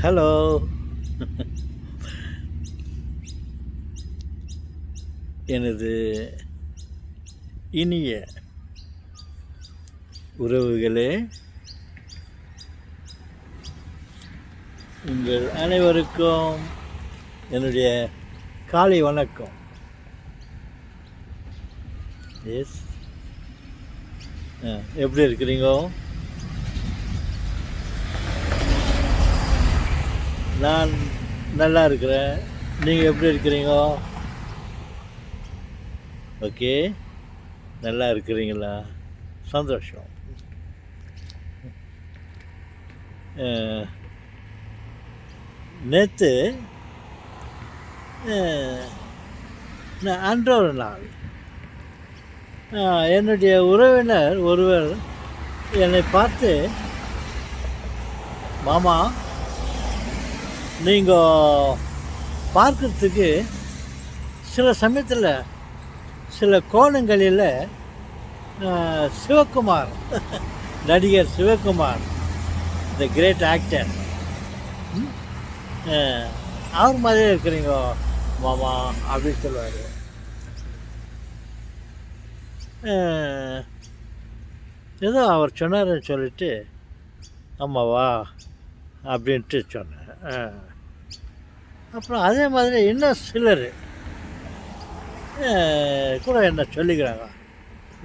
Hello. எனது இனிய உறவுகளே, உங்கள் அனைவருக்கும் என்னுடைய காலை வணக்கம். எஸ், எப்படி இருக்கிறீங்க? நான் நல்லா இருக்கிறேன். நீங்கள் எப்படி இருக்கிறீங்க? ஓகே, நல்லா இருக்கிறீங்களா? சந்தோஷம். நேற்று அன்றொரு நாள் என்னுடைய உறவினர் ஒருவர் என்னை பார்த்து, மாமா, நீங்கள் பார்க்கறதுக்கு சில சமயத்தில் சில கோணங்களில் சிவகுமார், நடிகர் சிவகுமார், த கிரேட் ஆக்டர், அவர் மாதிரியே இருக்கிறீங்க மாமா அப்படின்னு சொல்லுவார். ஏதோ அவர் சொன்னார்ன்னு சொல்லிட்டு ஆமாவா அப்படின்ட்டு சொன்னேன். அப்புறம் அதே மாதிரி இன்னும் சிலர் கூட என்ன சொல்லிக்கிறாங்க,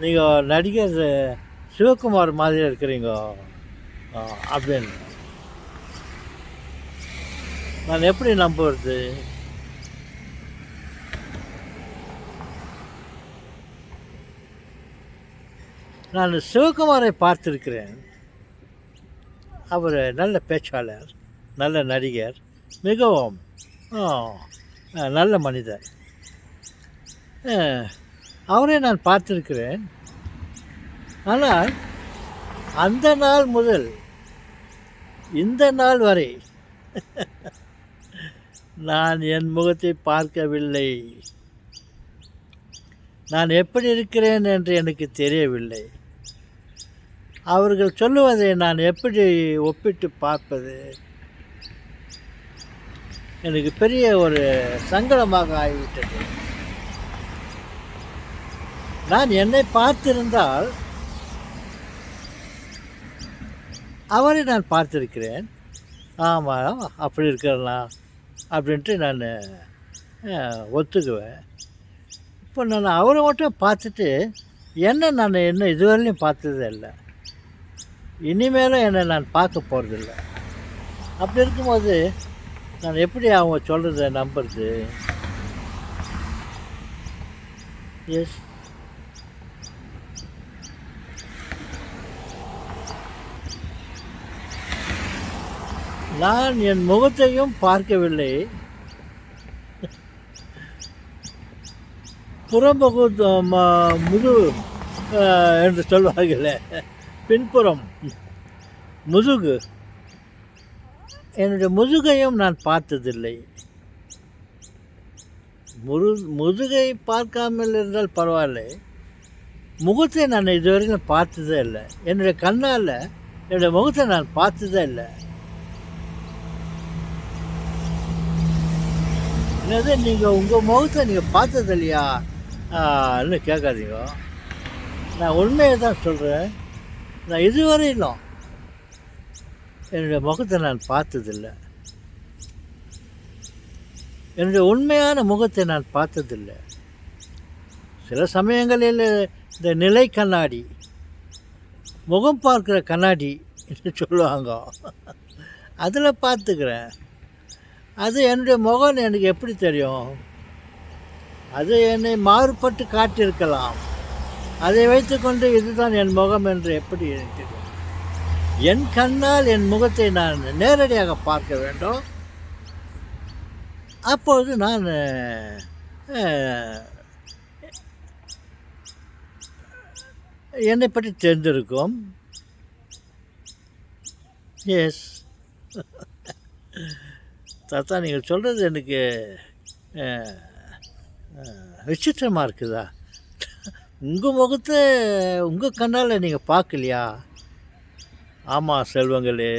நீங்கள் நடிகர் சிவகுமார் மாதிரி இருக்கிறீங்க அப்படின்னு. நான் எப்படி நம்புறது? நான் சிவகுமாரை பார்த்துருக்கிறேன். அவர் நல்ல பேச்சாளர், நல்ல நடிகர், மிகவும் நல்ல மனிதர். அவரை நான் பார்த்துருக்கிறேன். ஆனால் அந்த நாள் முதல் இந்த நாள் வரை நான் என் முகத்தை பார்க்கவில்லை. நான் எப்படி இருக்கிறேன் என்று எனக்கு தெரியவில்லை. அவர்கள் சொல்லுவதை நான் எப்படி ஒப்பிட்டு பார்ப்பது? எனக்கு பெரிய ஒரு சங்கடமாக ஆகிவிட்டது. நான் என்னை பார்த்திருந்தால் அவரை நான் பார்த்துருக்கிறேன். ஆமாம், அப்படி இருக்கிறலாம் அப்படின்ட்டு நான் ஒத்துக்குவேன். இப்போ நான் அவரை மட்டும் பார்த்துட்டு நான் என்ன இதுவரையிலும் பார்த்ததே இல்லை. இனிமேலும் என்னை நான் பார்க்க போகிறதில்ல. அப்படி இருக்கும்போது நான் எப்படி அவங்க சொல்கிறத நம்புறது? எஸ், நான் என் முகத்தையும் பார்க்கவில்லை. புறமுகு முது என்று சொல்வார்களே, பின்புறம் முதுகு, என்னுடைய முதுகையும் நான் பார்த்ததில்லை. முதுகை பார்க்காமல் இருந்தால் பரவாயில்லை, முகத்தை நான் இதுவரைக்கும் பார்த்ததே இல்லை. என்னுடைய கண்ணால் என்னுடைய முகத்தை நான் பார்த்ததே இல்லை. என்னது, நீங்கள் உங்கள் முகத்தை நீங்கள் பார்த்தது இல்லையா இன்னும் கேட்காதீங்க. நான் உண்மையை தான் சொல்கிறேன். நான் இதுவரையிலும் என்னுடைய முகத்தை நான் பார்த்ததில்லை. என்னுடைய உண்மையான முகத்தை நான் பார்த்ததில்லை. சில சமயங்களில் இந்த நிலை கண்ணாடி, முகம் பார்க்குற கண்ணாடி என்று சொல்லுவாங்க, அதில் பார்த்துக்கிறேன். அது என்னுடைய முகம் எனக்கு எப்படி தெரியும்? அது என்னை மாறுபட்டு காட்டியிருக்கலாம். அதை வைத்துக்கொண்டு இதுதான் என் முகம் என்று எப்படி எனக்கு தெரியும்? என் கண்ணால் என் முகத்தை நான் நேரடியாக பார்க்க வேண்டும். அப்பொழுது நான் என்னை பற்றி தெரிந்திருக்கும். எஸ் தாத்தா, நீங்கள் சொல்கிறது எனக்கு விசித்திரமாக இருக்குதா? உங்கள் முகத்தை உங்கள் கண்ணால் நீங்கள் பார்க்கலையா? ஆமாம் செல்வங்களே,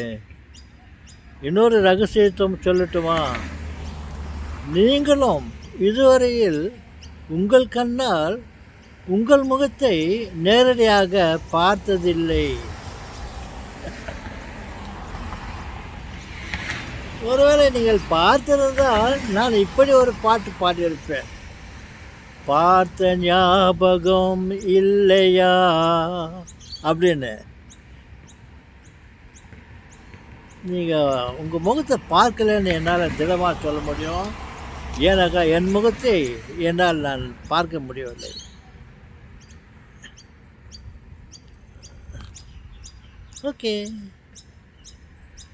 இன்னொரு ரகசியத்துவம் சொல்லட்டுமா? நீங்களும் இதுவரையில் உங்கள் கண்ணால் உங்கள் முகத்தை நேரடியாக பார்த்ததில்லை. ஒருவேளை நீங்கள் பார்த்திருந்தால் நான் இப்படி ஒரு பாட்டு பாடியிருப்பேன். பார்த்த ஞாபகம் இல்லையா அப்படின்னு. நீங்கள் உங்கள் முகத்தை பார்க்கலன்னு என்னால் திடமாக சொல்ல முடியும். ஏன்னாக்கா என் முகத்தை என்னால் நான் பார்க்க முடியவில்லை. ஓகே,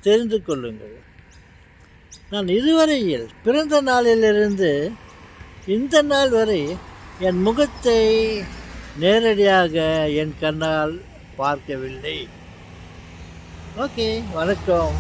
தெரிந்து கொள்ளுங்கள். நான் இதுவரையில் பிறந்த நாளிலிருந்து இந்த நாள் வரை என் முகத்தை நேரடியாக என் கண்ணால் பார்க்கவில்லை. ஓகே, வணக்கம்.